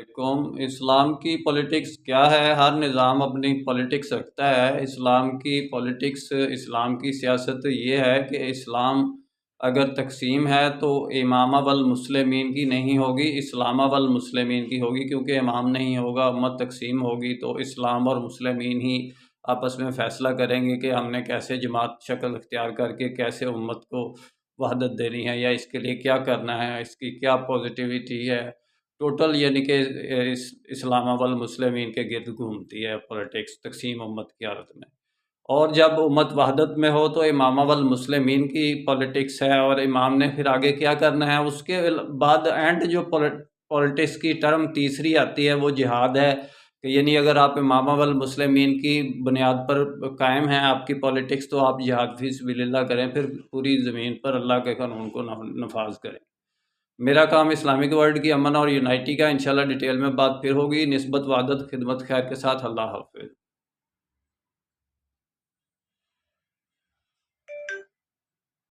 علیکم۔ اسلام کی پولیٹکس کیا ہے؟ ہر نظام اپنی پولیٹکس رکھتا ہے۔ اسلام کی پولیٹکس، اسلام کی سیاست یہ ہے کہ اسلام اگر تقسیم ہے تو امامہ والمسلمین کی نہیں ہوگی، اسلامہ والمسلمین کی ہوگی، کیونکہ امام نہیں ہوگا، امت تقسیم ہوگی تو اسلام اور مسلمین ہی آپس میں فیصلہ کریں گے کہ ہم نے کیسے جماعت شکل اختیار کر کے کیسے امت کو وحدت دینی ہے، یا اس کے لیے کیا کرنا ہے، اس کی کیا پازیٹیوٹی ہے۔ ٹوٹل یعنی کہ اسلام والمسلمین کے گرد گھومتی ہے پولیٹکس، تقسیم امت کی حالت میں۔ اور جب امت وحدت میں ہو تو امامہ والمسلمین کی پولیٹکس ہے، اور امام نے پھر آگے کیا کرنا ہے۔ اس کے بعد اینڈ جو پولیٹکس کی ٹرم تیسری آتی ہے وہ جہاد ہے، کہ یعنی اگر آپ امامہ والمسلمین کی بنیاد پر قائم ہیں آپ کی پولیٹکس، تو آپ جہاد فی سبیل اللہ کریں، پھر پوری زمین پر اللہ کے قانون کو نفاذ کریں۔ میرا کام اسلامک ورلڈ کی امن اور یونائٹی کا، انشاءاللہ ڈیٹیل میں بات پھر ہوگی۔ نسبت وحدت خدمت خیر کے ساتھ، اللہ حافظ۔